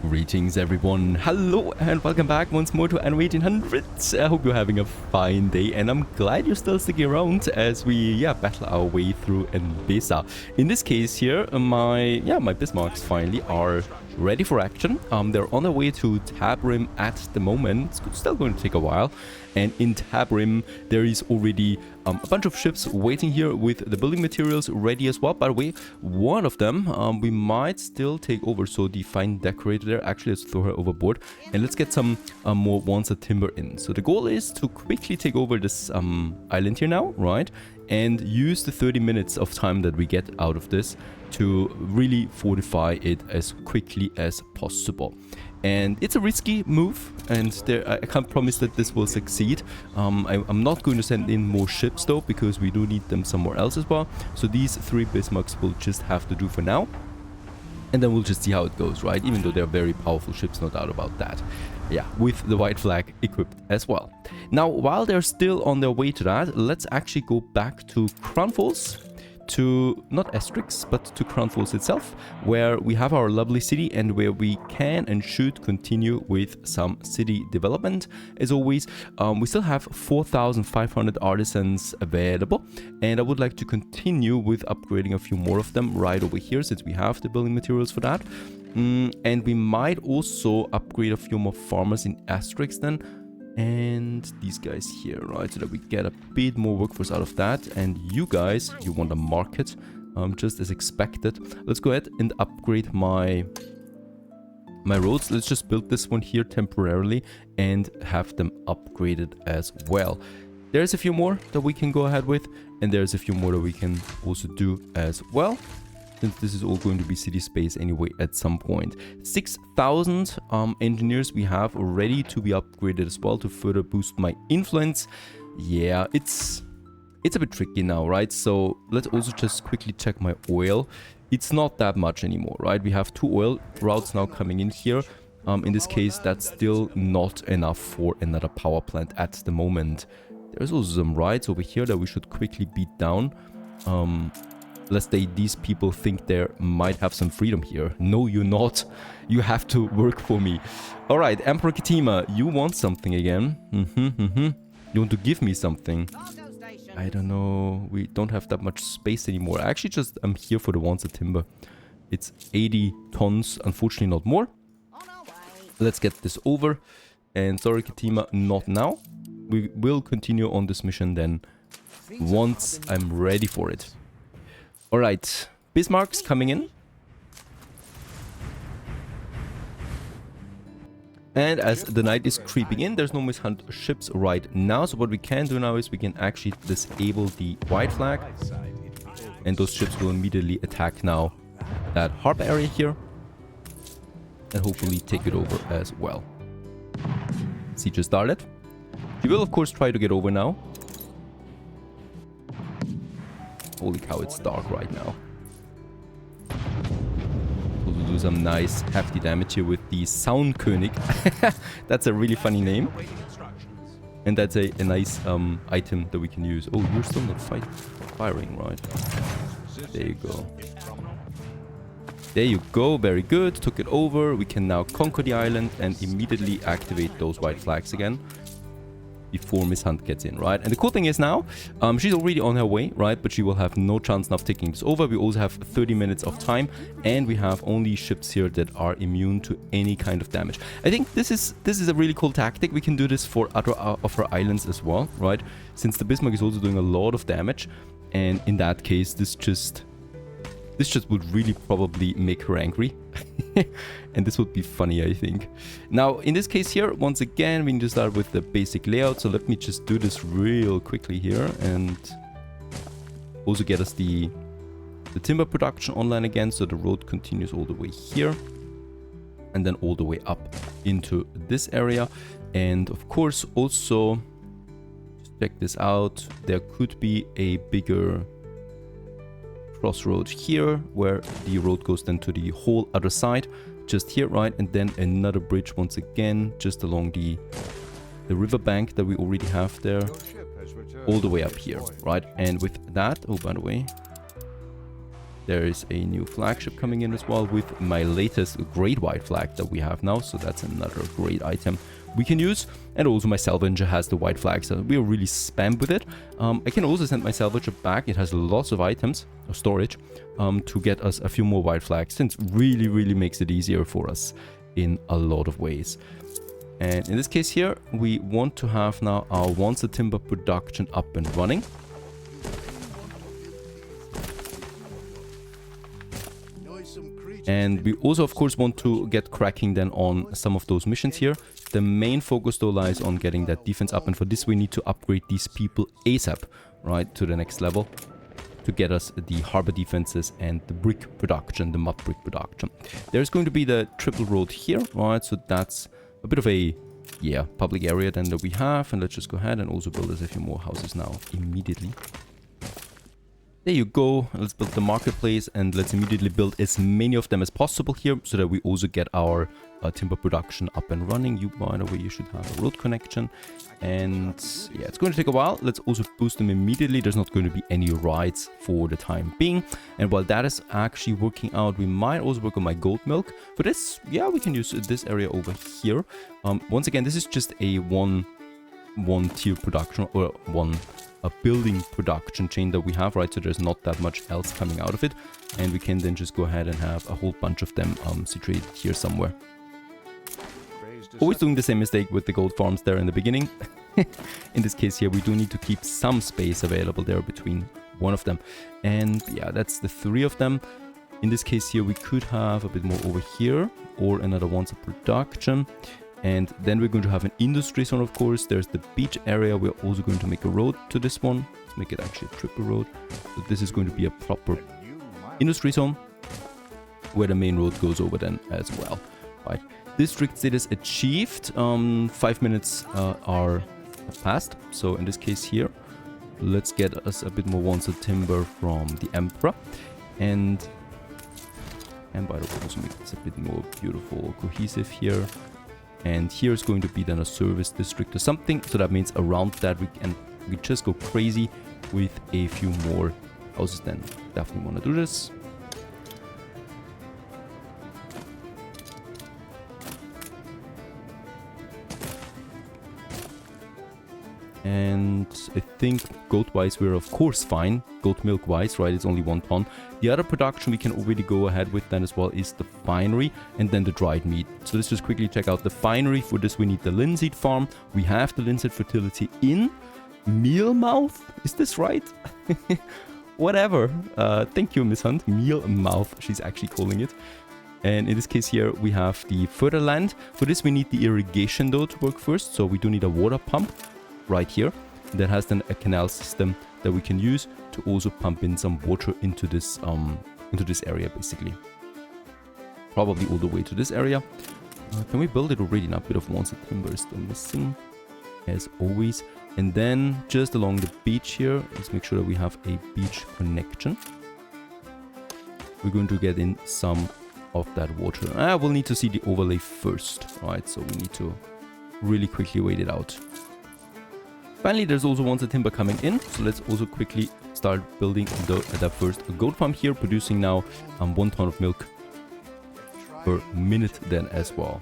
Greetings everyone, hello and welcome back once more to Anno 1800. I hope you're having a fine day and I'm glad you're still sticking around as we battle our way through Mbesa. In this case here, my Bismarcks finally are ready for action. They're on their way to Tabrim at the moment. It's still going to take a while. And in Tabrim, there is already a bunch of ships waiting here with the building materials ready as well. By the way, one of them we might still take over. So the fine decorator there, actually let's throw her overboard. And let's get some more Wansa timber in. So the goal is to quickly take over this island here now, right? And use the 30 minutes of time that we get out of this to really fortify it as quickly as possible. And it's a risky move, and I can't promise that this will succeed. I'm not going to send in more ships though, because we do need them somewhere else as well. So these 3 Bismarcks will just have to do for now. And then we'll just see how it goes, right? Even though they're very powerful ships, no doubt about that. Yeah, with the white flag equipped as well. Now, while they're still on their way to that, let's actually go back to Kranfos, to not Asterix, but to Kranfos itself, where we have our lovely city and where we can and should continue with some city development. As always, we still have 4,500 artisans available, and I would like to continue with upgrading a few more of them right over here, since we have the building materials for that. And we might also upgrade a few more farmers in Asterix then, and these guys here, right, so that we get a bit more workforce out of that. And you guys, you want a market, just as expected. Let's go ahead and upgrade my roads. Let's just build this one here temporarily and have them upgraded as well. There's a few more that we can go ahead with, and there's a few more that we can also do as well, since this is all going to be city space anyway at some point. 6,000 engineers we have ready to be upgraded as well to further boost my influence. Yeah, it's a bit tricky now, right? So let's also just quickly check my oil. It's not that much anymore, right? We have 2 oil routes now coming in here. In this case, that's still not enough for another power plant at the moment. There's also some rights over here that we should quickly beat down. Lest these people think they might have some freedom here. No, you're not. You have to work for me. All right, Emperor Kitima, you want something again. You want to give me something. I don't know. We don't have that much space anymore. I actually just am here for the Wansa timber. It's 80 tons, unfortunately not more. Let's get this over. And sorry, Kitima, not now. We will continue on this mission then once I'm ready for it. Alright, Bismarck's coming in. And as the night is creeping in, there's no mishunt ships right now. So what we can do now is we can actually disable the white flag. And those ships will immediately attack now that harbor area here. And hopefully take it over as well. Siege has started. He will of course try to get over now. Holy cow, it's dark right now. We'll do some nice hefty damage here with the Soundkönig. That's a really funny name. And that's a nice item that we can use. Oh, you're still not firing, right? There you go. There you go, very good. Took it over. We can now conquer the island and immediately activate those white flags again before Miss Hunt gets in, right? And the cool thing is now, she's already on her way, right? But she will have no chance now of taking this over. We also have 30 minutes of time, and we have only ships here that are immune to any kind of damage. I think this is a really cool tactic. We can do this for other of our islands as well, right? Since the Bismarck is also doing a lot of damage, and in that case, this just would really probably make her angry. And this would be funny, I think. Now, in this case here, once again, we need to start with the basic layout. So let me just do this real quickly here and also get us the timber production online again. So the road continues all the way here and then all the way up into this area. And of course, also just check this out. There could be a bigger crossroad here where the road goes then to the whole other side, just here, right? And then another bridge once again just along the riverbank that we already have there, all the way up here, right? And with that, oh, by the way, There is a new flagship coming in as well with my latest great white flag that we have now. So that's another great item we can use. And also my salvager has the white flag, so we're really spammed with it. I can also send my salvager back. It has lots of items or storage to get us a few more white flags, since really makes it easier for us in a lot of ways. And in this case here, we want to have now our once timber production up and running. And we also, of course, want to get cracking then on some of those missions here. The main focus though lies on getting that defense up, and for this we need to upgrade these people ASAP, right, to the next level to get us the harbor defenses and the brick production, the mud brick production. There's going to be the triple road here, right, so that's a bit of a, yeah, public area then that we have, and let's just go ahead and also build us a few more houses now immediately. There you go. Let's build the marketplace and let's immediately build as many of them as possible here so that we also get our timber production up and running. You, by the way, you should have a road connection. And yeah, it's going to take a while. Let's also boost them immediately. There's not going to be any rides for the time being. And while that is actually working out, we might also work on my goat milk. For this, yeah, we can use this area over here. Once again, this is just a one tier production, or a building production chain that we have, right? So there's not that much else coming out of it, and we can then just go ahead and have a whole bunch of them situated here somewhere. Always doing the same mistake with the goat farms there in the beginning. In this case here, we do need to keep some space available there between one of them, and yeah, that's the 3 of them. In this case here, we could have a bit more over here, or another once a production. And then we're going to have an industry zone, of course. There's the beach area. We're also going to make a road to this one. Let's make it actually a triple road. So this is going to be a proper industry zone where the main road goes over then as well. Right. District status achieved. 5 minutes are passed. So in this case here, let's get us a bit more once a timber from the Emperor. And by the way, also make this a bit more beautiful, cohesive here. And here is going to be then a service district or something. So that means around that we just go crazy with a few more houses then. Definitely want to do this. And I think goat-wise we're of course fine. Goat milk-wise, right, it's only 1 ton. The other production we can already go ahead with then as well is the finery and then the dried meat. So let's just quickly check out the finery. For this we need the linseed farm. We have the linseed fertility in Mealmouth. Is this right? Whatever. Thank you, Miss Hunt. Mealmouth, she's actually calling it. And in this case here, we have the fertile land. For this we need the irrigation though to work first. So we do need a water pump right here that has then a canal system that we can use to also pump in some water into this area basically, probably all the way to this area. Can we build it already? Now a bit of once a timber is still missing as always. And then just along the beach here, let's make sure that we have a beach connection. We're going to get in some of that water. We'll need to see the overlay first, right? So we need to really quickly wait it out. Finally, there's also once a timber coming in, so let's also quickly start building the first goat farm here, producing now 1 ton of milk per minute then as well.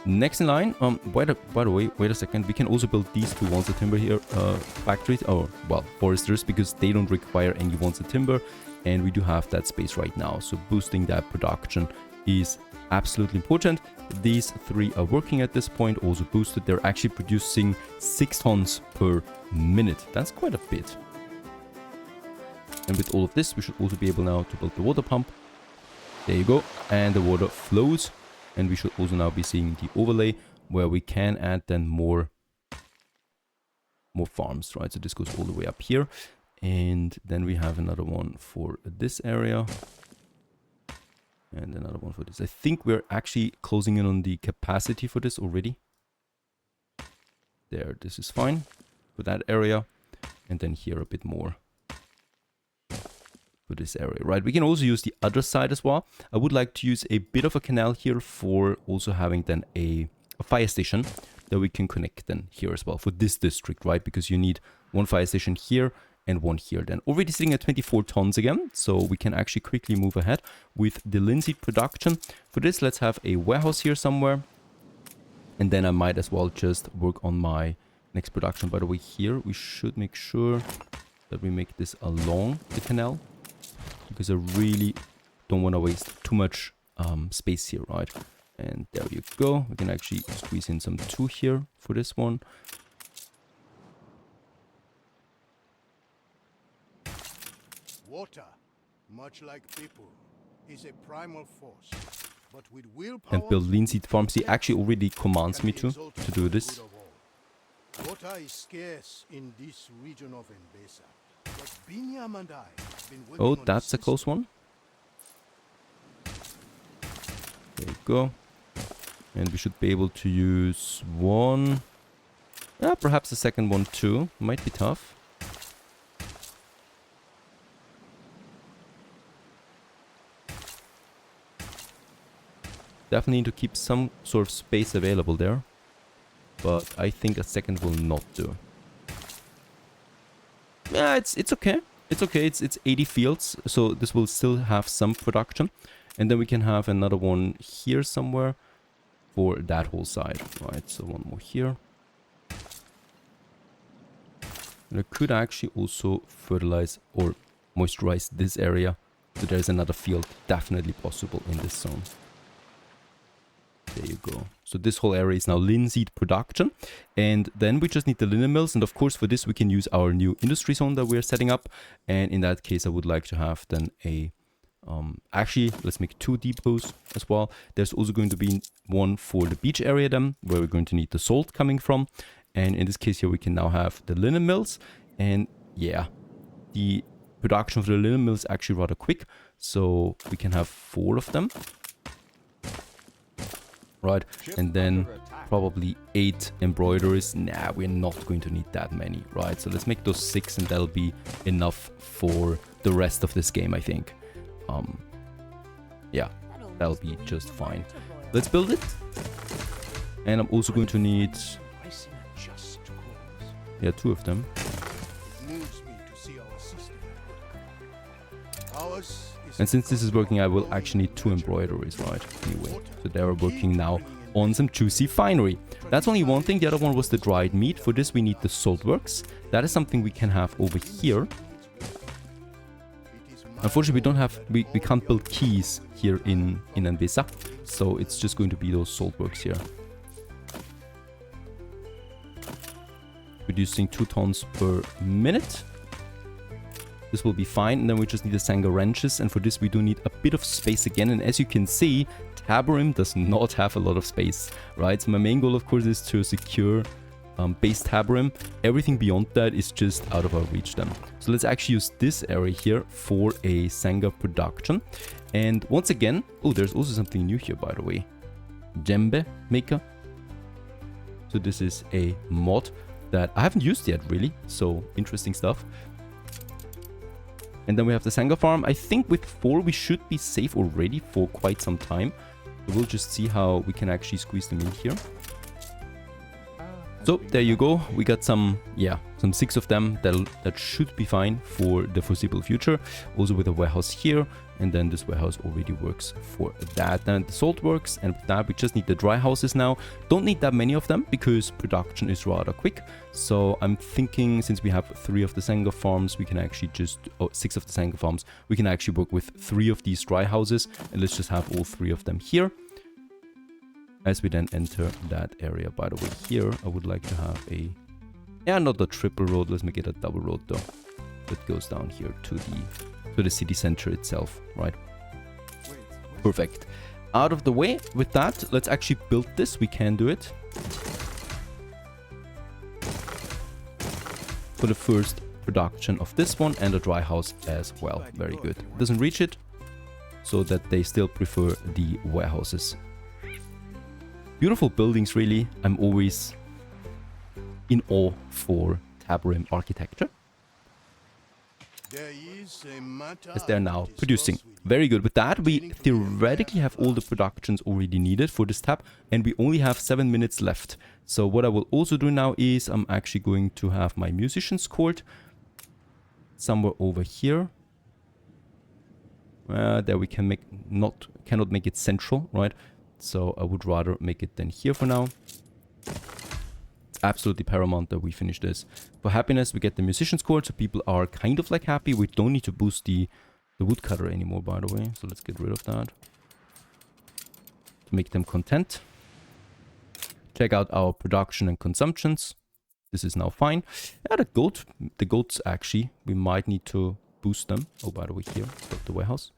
Next in line, by the way, wait a second, we can also build these 2 once a timber here factories, or well, foresters, because they don't require any once a timber, and we do have that space right now, so boosting that production is absolutely important. These 3 are working at this point, also boosted. They're actually producing 6 tons per minute. That's quite a bit. And with all of this, we should also be able now to build the water pump. There you go. And the water flows. And we should also now be seeing the overlay where we can add then more farms, right? So this goes all the way up here. And then we have another one for this area. And another one for this. I think we're actually closing in on the capacity for this already. There, this is fine for that area. And then here a bit more for this area, right? We can also use the other side as well. I would like to use a bit of a canal here for also having then a fire station that we can connect then here as well for this district, right? Because you need 1 fire station here and one here then. Already sitting at 24 tons again, so we can actually quickly move ahead with the linseed production. For this, let's have a warehouse here somewhere. And then I might as well just work on my next production. By the way, here we should make sure that we make this along the canal, because I really don't want to waste too much space here, right? And there you go. We can actually squeeze in some 2 here for this one. Water, much like people, is a primal force. But with willpower And build linseed farms. He actually already commands me to do this. Water is scarce in this region of Mbesa. But Binyam and I have been working Oh, on that's a close one. There you go. And we should be able to use one. Yeah, perhaps the second one too. Might be tough. Definitely need to keep some sort of space available there. But I think a second will not do. Yeah, it's okay. It's okay. It's 80 fields, so this will still have some production. And then we can have another one here somewhere for that whole side. Right, so one more here. And I could actually also fertilize or moisturize this area. So there's another field definitely possible in this zone. There you go. So this whole area is now linseed production. And then we just need the linen mills. And of course, for this, we can use our new industry zone that we're setting up. And in that case, I would like to have then a... actually, let's make 2 depots as well. There's also going to be one for the beach area then, where we're going to need the salt coming from. And in this case here, we can now have the linen mills. And yeah, the production for the linen mill is actually rather quick. So we can have 4 of them. Right, and then probably 8 embroideries. Nah, we're not going to need that many, right? So let's make those 6 and that'll be enough for the rest of this game, I think. Yeah, that'll be just fine. Let's build it. And I'm also going to need... yeah, 2 of them. And since this is working, I will actually need 2 embroideries, right? Anyway, so they are working now on some juicy finery. That's only one thing. The other one was the dried meat. For this, we need the salt works. That is something we can have over here. Unfortunately, we don't have, we can't build keys here in Mbesa. So it's just going to be those salt works here. Producing 2 tons per minute. This will be fine, and then we just need the Sanga wrenches, and for this we do need a bit of space again, and as you can see, Tabarim does not have a lot of space, right? So my main goal, of course, is to secure base Tabarim. Everything beyond that is just out of our reach then. So let's actually use this area here for a Sanga production. And once again, oh, there's also something new here, by the way. Djembe maker. So this is a mod that I haven't used yet, really, so interesting stuff. And then we have the Sanga farm. I think with 4 we should be safe already for quite some time. So we'll just see how we can actually squeeze them in here. So there you go. We got some 6 of them. That should be fine for the foreseeable future. Also with a warehouse here. And then this warehouse already works for that. Then the salt works. And with that, we just need the dry houses now. Don't need that many of them because production is rather quick. So I'm thinking since we have 3 of the Sanga farms, we can actually just... oh, 6 of the Sanga farms. We can actually work with 3 of these dry houses. And let's just have all 3 of them here. As we then enter that area. By the way, here, I would like to have a... yeah, not a triple road. Let's make it a double road though. That goes down here to the city center itself, right? Perfect. Out of the way with that, let's actually build this. We can do it. For the first production of this one and a dry house as well. Very good. Doesn't reach it, so that they still prefer the warehouses. Beautiful buildings, really. I'm always in awe for Tabarim architecture. As they're now producing. Very good. With that, we theoretically have all the productions already needed for this tab, and we only have 7 minutes left. So what I will also do now is I'm actually going to have my musicians court. somewhere over here. There we can cannot make it central, right? So I would rather make it then here for now. It's absolutely paramount that we finish this. For happiness, we get the musician's chord, so people are kind of like happy. We don't need to boost the woodcutter anymore, by the way. So let's get rid of that. To make them content. Check out our production and consumptions. This is now fine. Yeah, the goats actually, we might need to boost them. Oh, by the way, here, let's build the warehouse.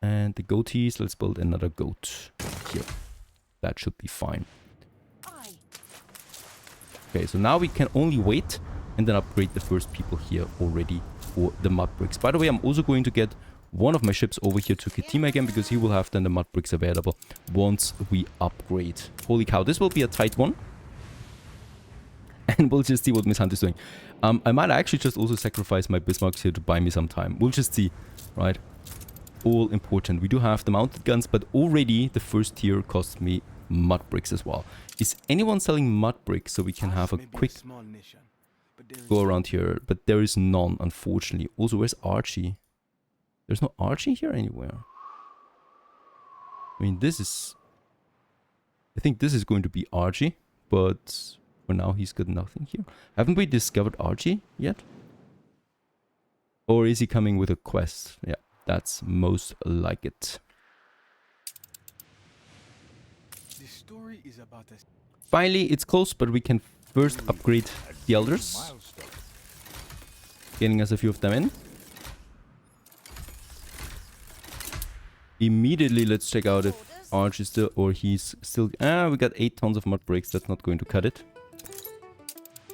And the goatees, let's build another goat here. That should be fine. Okay, so now we can only wait and then upgrade the first people here already for the mud bricks. By the way, I'm also going to get one of my ships over here to Katima again, because he will have then the mud bricks available once we upgrade. Holy cow, this will be a tight one. And we'll just see what Miss Hunt is doing. I might actually just also sacrifice my Bismarcks here to buy me some time. We'll just see, right? All important. We do have the mounted guns, but already the first tier cost me mud bricks as well. Is anyone selling mud bricks so we can have a quick go around here? But there is none, unfortunately. Also, where's Archie? There's no Archie here anywhere. I mean, this is... I think this is going to be Archie, but for now he's got nothing here. Haven't we discovered Archie yet? Or is he coming with a quest? Yeah, that's most like it. The story is about us. Finally, it's close, but we can first upgrade the elders. Getting us a few of them in. Immediately, let's check out if Arch is still, or he's still... we got 8 tons of mud bricks. That's not going to cut it.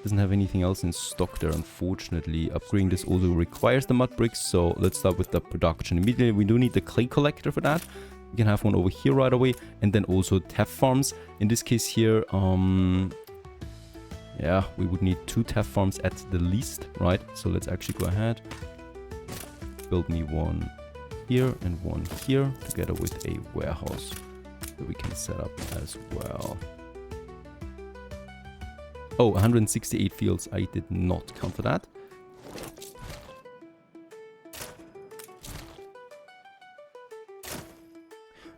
Doesn't have anything else in stock there, unfortunately. Upgrading this also requires the mud bricks, so let's start with the production immediately. We do need the clay collector for that. We can have one over here right away, and then also TEF farms. In this case here, yeah, we would need 2 TEF farms at the least, right? So let's actually go ahead. Build me one here and one here, together with a warehouse that we can set up as well. Oh, 168 fields. I did not count for that.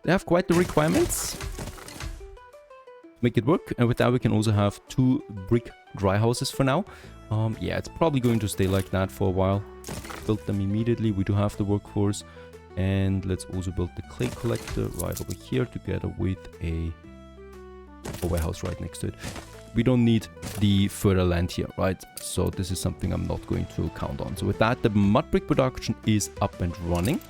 They have quite the requirements. Make it work. And with that, we can also have 2 brick dry houses for now. Yeah, it's probably going to stay like that for a while. Build them immediately. We do have the workforce. And let's also build the clay collector right over here, together with a warehouse right next to it. We don't need the further land here, right? So this is something I'm not going to count on. So with that, the mud brick production is up and running.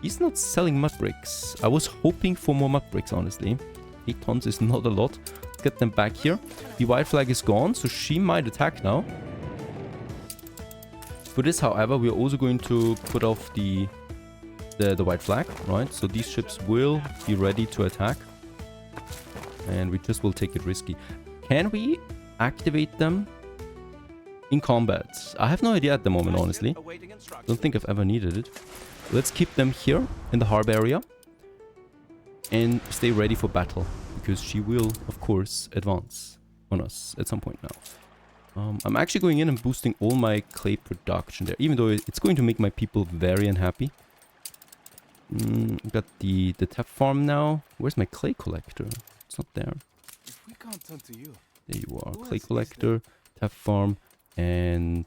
He's not selling mud bricks. I was hoping for more mud bricks, honestly. 8 tons is not a lot. Let's get them back here. The white flag is gone, so she might attack now. For this, however, we are also going to put off the white flag, right? So these ships will be ready to attack. And we just will take it risky. Can we activate them in combat? I have no idea at the moment, honestly. Don't think I've ever needed it. Let's keep them here in the harbor area. And stay ready for battle. Because she will, of course, advance on us at some point now. I'm actually going in and boosting all my clay production there. Even though it's going to make my people very unhappy. Got the TEF farm now. Where's my clay collector? It's not there. If we can't turn to you, there you are. Clay collector, TEF farm, and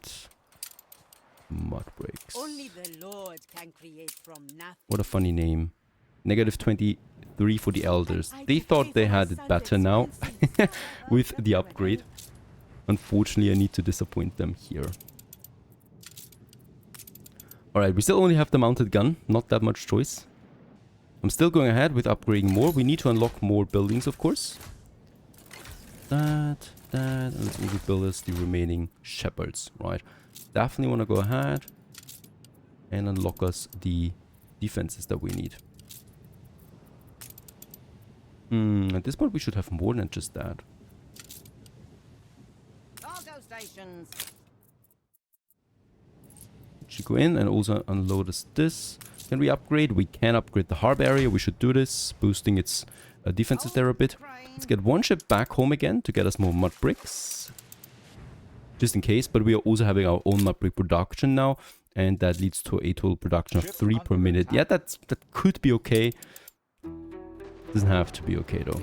mud bricks. Only the Lord can create from nothing. What a funny name. Negative 23 for the elders. They thought they had it better now with the upgrade. Unfortunately, I need to disappoint them here. Alright, we still only have the mounted gun. Not that much choice. I'm still going ahead with upgrading more. We need to unlock more buildings, of course. And let's also build us the remaining shepherds, right? Definitely want to go ahead and unlock us the defenses that we need. At this point, we should have more than just that. Cargo stations. Should go in and also unload us this. Can we upgrade? We can upgrade the harbor area. We should do this, boosting its defenses there a bit. Let's get one ship back home again to get us more mud bricks. just in case. But we are also having our own map brick production now, and that leads to a total production of 3 per minute. Yeah, that could be okay. Doesn't have to be okay though.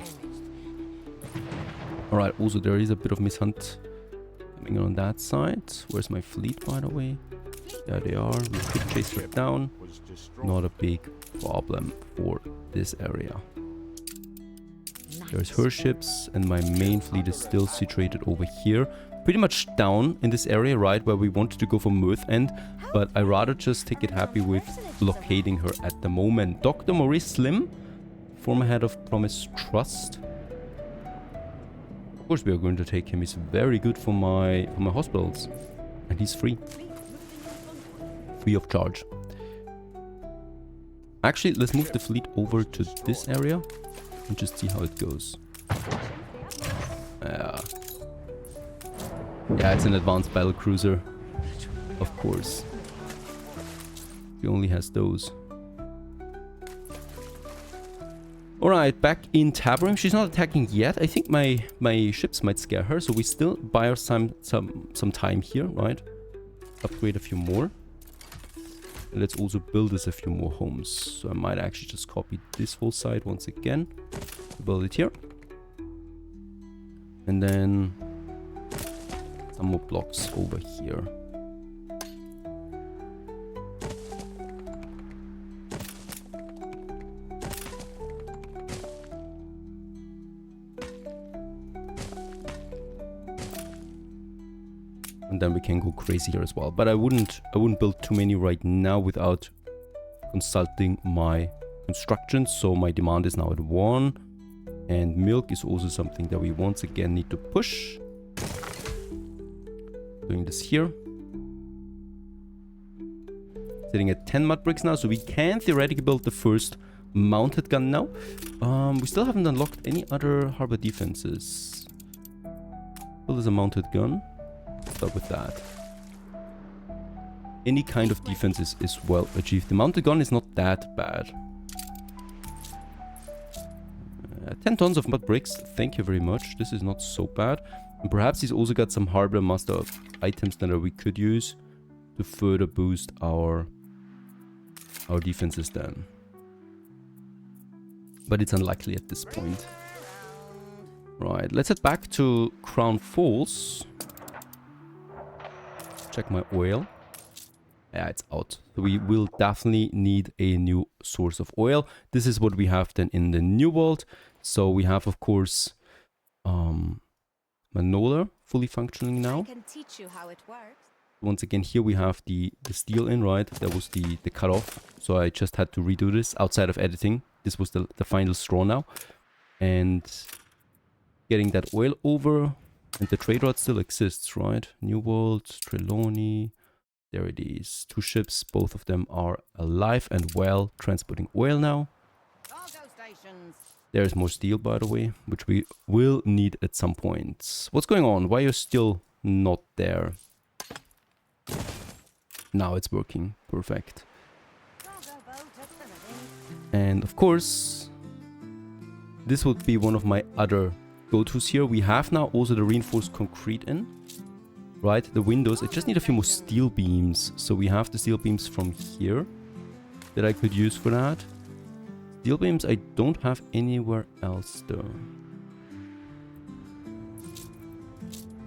Alright, also there is a bit of mishunt coming on that side. Where's my fleet, by the way? There they are. We could chase it down. Not a big problem for this area. There's her ships, and my main fleet is still situated over here. Pretty much down in this area, right, where we wanted to go for Mirth End, but I rather just take it happy with blockading her at the moment. Dr. Maurice Slim, former head of Promise Trust. Of course we are going to take him. He's very good for my hospitals. And he's free. Free of charge. Actually, let's move the fleet over to this area and just see how it goes. Yeah, it's an advanced battle cruiser. Of course. He only has those. Alright, back in Tabarim. She's not attacking yet. I think my ships might scare her, so we still buy our some time here, right? Upgrade a few more. And let's also build us a few more homes. So I might actually just copy this whole side once again. Build it here. And then some more blocks over here. And then we can go crazy here as well. But I wouldn't build too many right now without consulting my construction. So my demand is now at 1. And milk is also something that we once again need to push. Doing this here. Sitting at 10 mud bricks now. So we can theoretically build the first mounted gun now. We still haven't unlocked any other harbor defenses. Build as a mounted gun. Start with that. Any kind of defense is well achieved. The mounted gun is not that bad. 10 tons of mud bricks. Thank you very much. This is not so bad. And perhaps he's also got some harbor master items that we could use to further boost our defenses then. But it's unlikely at this point. Right, let's head back to Crown Falls. Check my oil. Yeah, it's out. So we will definitely need a new source of oil. This is what we have then in the New World. So we have, of course, Manola fully functioning now. I can teach you how it works. Once again, here we have the steel in, right? That was the cutoff. So I just had to redo this outside of editing. This was the final straw now. And getting that oil over. And the trade route still exists, right? New World, Trelawney. There it is. 2 ships. Both of them are alive and well, transporting oil now. Cargo stations. There's more steel, by the way, which we will need at some point. What's going on? Why are you still not there? Now it's working. Perfect. And of course, this would be one of my other go-tos here. We have now also the reinforced concrete in, right? The windows. I just need a few more steel beams. So we have the steel beams from here that I could use for that. Steel beams I don't have anywhere else though.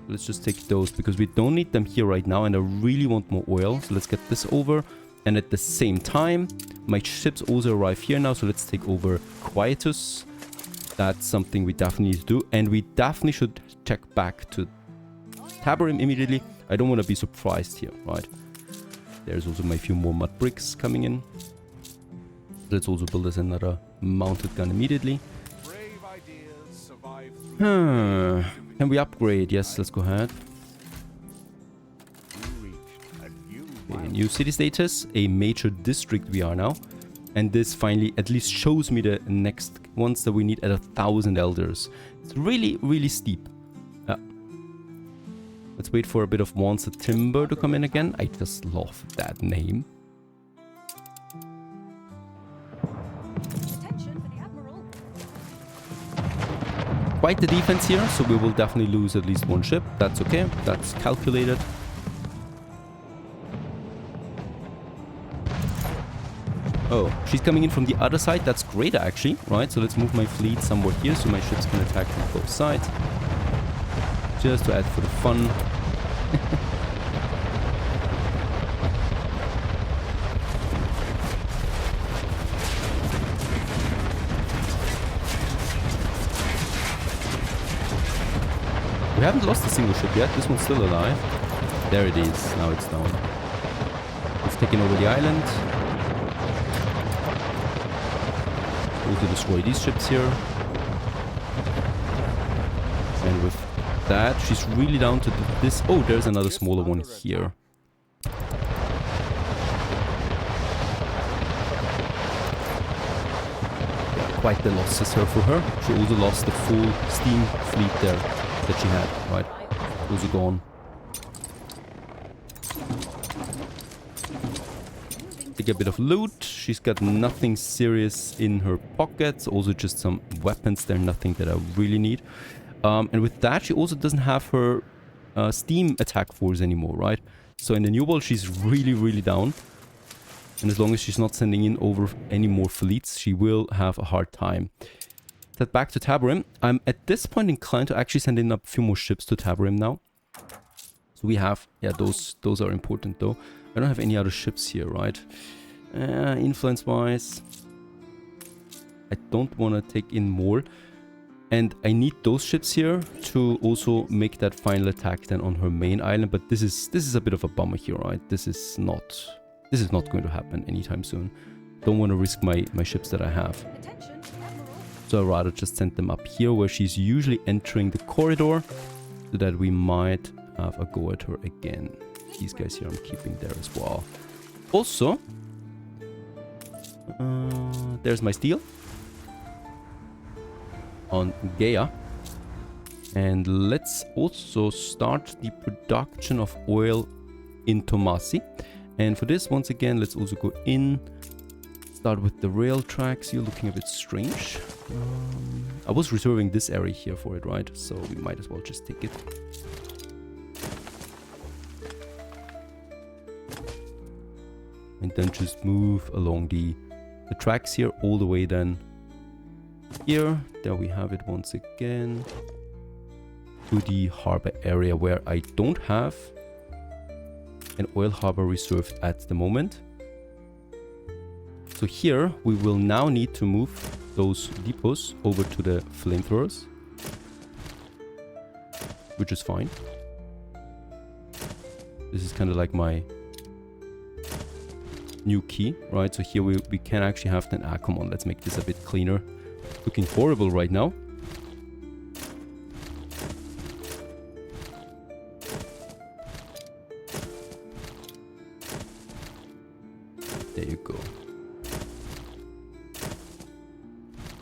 Let's just take those because we don't need them here right now and I really want more oil. So let's get this over. And at the same time, my ships also arrive here now. So let's take over Quietus. That's something we definitely need to do. And we definitely should check back to Tabarim immediately. I don't want to be surprised here, right? There's also my few more mud bricks coming in. Let's also build us another mounted gun immediately. Can we upgrade? Yes, let's go ahead. Okay, new city status. A major district we are now. And this finally at least shows me the next ones that we need at 1,000 elders. It's really, really steep. Let's wait for a bit of Wansa Timber to come in again. I just love that name. Attention for the Admiral. quite the defense here, so we will definitely lose at least one ship. That's okay. That's calculated. Oh, she's coming in from the other side. That's great, actually, right? So let's move my fleet somewhere here so my ships can attack from both sides. Just to add for the fun. We haven't lost a single ship yet. This one's still alive. There it is. Now it's down. It's taken over the island. Also destroy these ships here. And with that, she's really down to this. Oh, there's another smaller one here. Yeah, quite the losses here for her. She also lost the full steam fleet there that she had, right? Also gone. Take a bit of loot. She's got nothing serious in her pockets. Also just some weapons there, nothing that I really need. And with that, she also doesn't have her steam attack force anymore, right? So in the new world, she's really, really down. And as long as she's not sending in over any more fleets, she will have a hard time. That back to Tabarim. I'm at this point inclined to actually send in a few more ships to Tabarim now. So we have, yeah, those are important though. I don't have any other ships here, right? Influence-wise, I don't want to take in more. And I need those ships here to also make that final attack then on her main island. But this is a bit of a bummer here, right? This is not going to happen anytime soon. Don't want to risk my ships that I have. So I'd rather just send them up here where she's usually entering the corridor, so that we might have a go at her again. These guys here I'm keeping there as well. Also, there's my steel on Gaia. And let's also start the production of oil in Tomasi. And for this, once again, let's also go in. Start with the rail tracks. You're looking a bit strange. I was reserving this area here for it, right? So we might as well just take it. And then just move along the tracks here all the way then here. There we have it once again. To the harbor area where I don't have an oil harbor reserved at the moment. So here we will now need to move those depots over to the flamethrowers, which is fine. This is kind of like my new key, right? So here we can actually have then, come on, let's make this a bit cleaner. Looking horrible right now. There you go.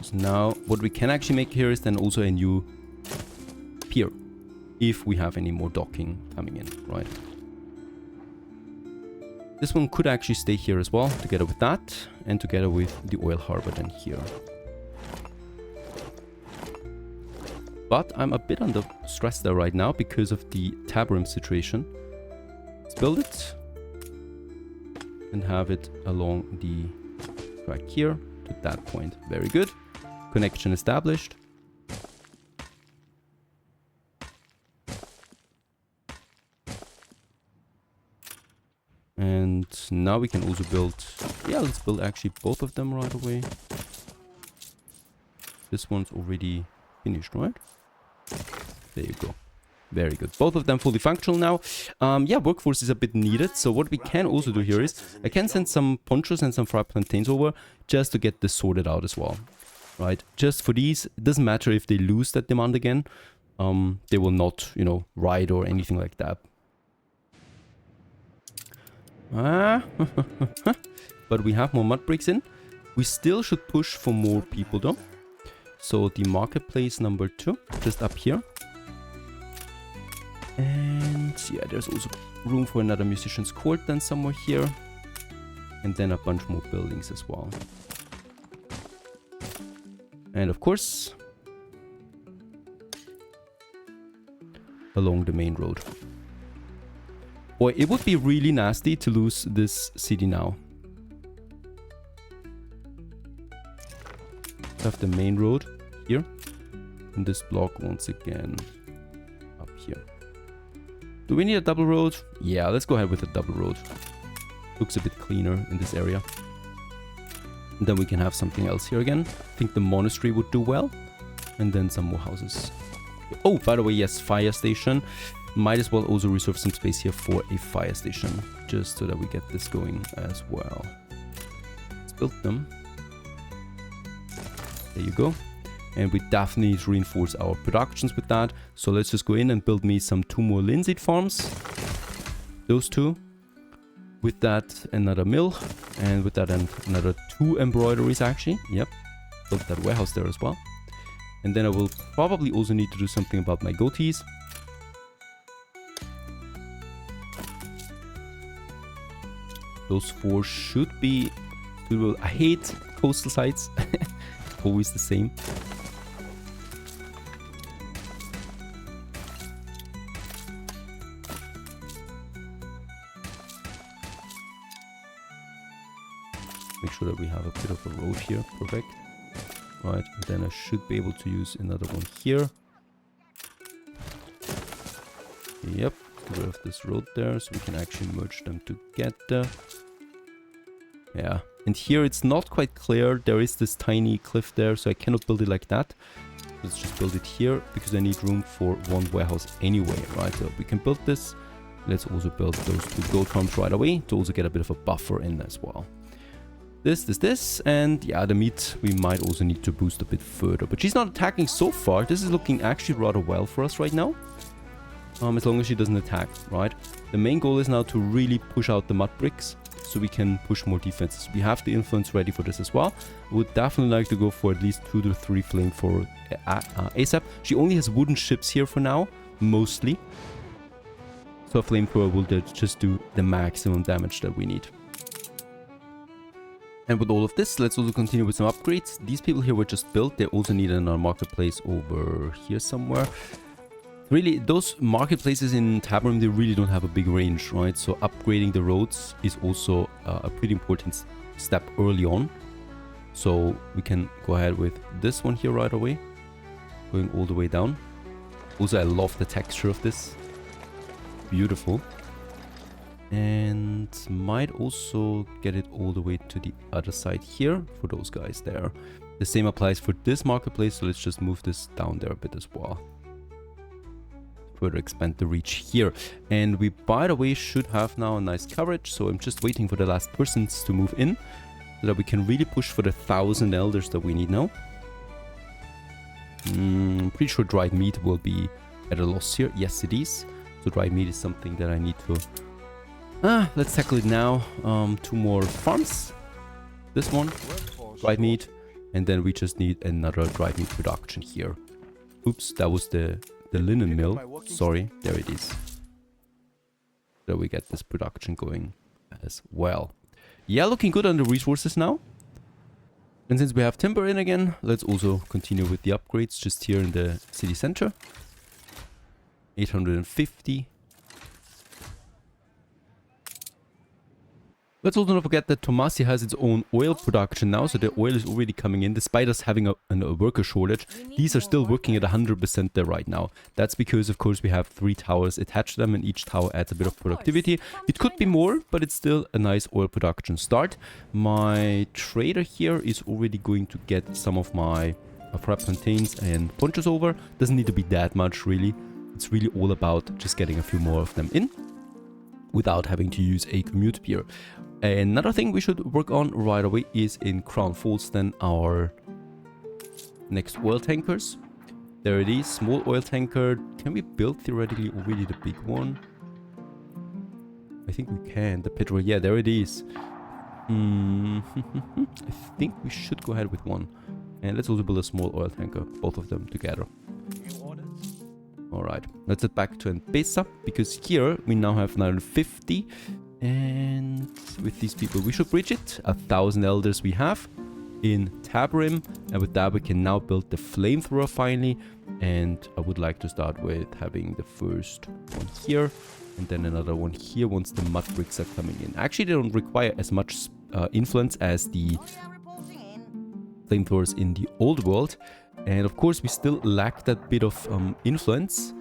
So now what we can actually make here is then also a new pier, if we have any more docking coming in, right? This one could actually stay here as well, together with that, and together with the oil harbor then here. But I'm a bit under stress there right now because of the Tabarim situation. Let's build it and have it along the track here to that point. Very good. Connection established. And now we can also build, yeah, let's build actually both of them right away. This one's already finished, right? There you go. Very good. Both of them fully functional now. Yeah, workforce is a bit needed. So what we can also do here is I can send some ponchos and some fried plantains over just to get this sorted out as well. Right? Just for these, it doesn't matter if they lose that demand again. They will not, you know, ride or anything like that. But we have more mud bricks in. We still should push for more people though. So the marketplace number 2, just up here. And yeah, there's also room for another musician's court then somewhere here. And then a bunch more buildings as well. And of course, along the main road. Boy, it would be really nasty to lose this city now. Have the main road here. And this block once again up here. Do we need a double road? Yeah, let's go ahead with a double road. Looks a bit cleaner in this area. And then we can have something else here again. I think the monastery would do well. And then some more houses. Oh, by the way, yes, fire station. Might as well also reserve some space here for a fire station. Just so that we get this going as well. Let's build them. There you go. And we definitely need to reinforce our productions with that. So let's just go in and build me some 2 more linseed farms. Those 2. With that, another mill. And with that, another 2 embroideries actually. Yep. Build that warehouse there as well. And then I will probably also need to do something about my goatees. Those 4 should be suitable. I hate coastal sites. Always the same. Make sure that we have a bit of a road here. Perfect. Right, and then I should be able to use another one here. Yep, get rid of this road there so we can actually merge them together. Yeah, and here it's not quite clear. There is this tiny cliff there, so I cannot build it like that. Let's just build it here because I need room for 1 warehouse anyway, right? So we can build this. Let's also build those 2 goat farms right away to also get a bit of a buffer in as well. This, and yeah, the meat we might also need to boost a bit further. But she's not attacking so far. This is looking actually rather well for us right now. As long as she doesn't attack, right? The main goal is now to really push out the mud bricks so we can push more defenses. We have the influence ready for this as well. I would definitely like to go for at least 2 to 3 flame for ASAP. She only has wooden ships here for now, mostly. So a flamethrower will just do the maximum damage that we need. And with all of this, let's also continue with some upgrades. These people here were just built. They also need another marketplace over here somewhere. Really, those marketplaces in Tabram, they really don't have a big range, right? So upgrading the roads is also a pretty important step early on. So we can go ahead with this one here right away. Going all the way down. Also, I love the texture of this. Beautiful. And might also get it all the way to the other side here for those guys there. The same applies for this marketplace, so let's just move this down there a bit as well. Further expand the reach here. And we, by the way, should have now a nice coverage, so I'm just waiting for the last persons to move in so that we can really push for the 1,000 elders that we need now. I'm pretty sure dried meat will be at a loss here. Yes, it is. So dried meat is something that I need to... let's tackle it now. 2 more farms. This one, dried meat, and then we just need another dried meat production here. Oops, that was the linen mill. Sorry, there it is. So we get this production going as well. Yeah, looking good on the resources now. And since we have timber in again, let's also continue with the upgrades just here in the city center. 850. Let's also not forget that Tomasi has its own oil production now, so the oil is already coming in. Despite us having a worker shortage, these are still working at 100% there right now. That's because, of course, we have 3 towers attached to them, and each tower adds a bit of productivity. It could be more, but it's still a nice oil production start. My trader here is already going to get some of my fried plantains and ponchos over. Doesn't need to be that much, really. It's really all about just getting a few more of them in without having to use a commute pier. Another thing we should work on right away is in Crown Falls then our next oil tankers. There it is, small oil tanker. Can we build theoretically already the big one? I think we can. The petrol, yeah, there it is. I think we should go ahead with one. And let's also build a small oil tanker, both of them together. Alright, let's head back to M-Pesa, because here we now have 950. And with these people, we should reach it. 1,000 elders we have. in Tabrim, and with that we can now build the flamethrower finally. And I would like to start with having the first one here and then another one here once the mud bricks are coming in. Actually, they don't require as much influence as the Audio reporting in. flamethrowers in the old world. And of course we still lack that bit of influence.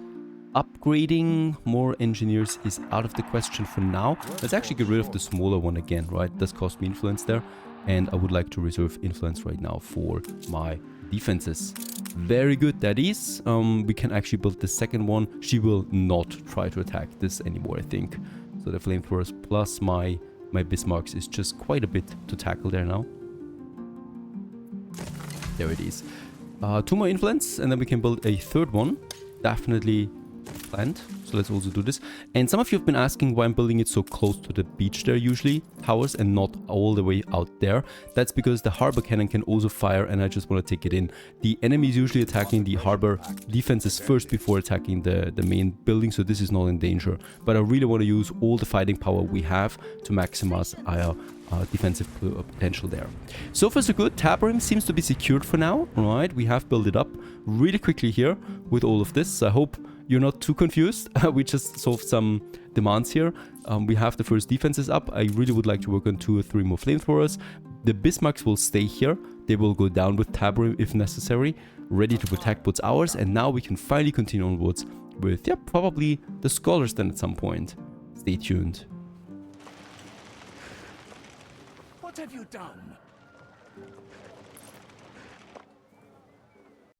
Upgrading more engineers is out of the question for now. Let's actually get rid of the smaller one again, right? Does cost me influence there. And I would like to reserve influence right now for my defenses. Very good, that is. We can actually build the second one. She will not try to attack this anymore, I think. So the flamethrowers plus my Bismarcks is just quite a bit to tackle there now. There it is. 2 more influence, and then we can build a third one. Definitely planned. So let's also do this. And some of you have been asking why I'm building it so close to the beach there usually, towers, and not all the way out there. That's because the harbor cannon can also fire, and I just want to take it in. The enemy is usually attacking the harbor defenses first before attacking the main building, so this is not in danger. But I really want to use all the fighting power we have to maximize our defensive potential there. So far so good. Tabrim seems to be secured for now. Alright, we have built it up really quickly here with all of this. I hope you're not too confused. We just solved some demands here. We have the first defenses up. I really would like to work on 2 or 3 more flamethrowers. The Bismarcks will stay here. They will go down with Tabrim if necessary, ready to protect what's ours. And now we can finally continue onwards with, yeah, probably the scholars then at some point. Stay tuned. What have you done?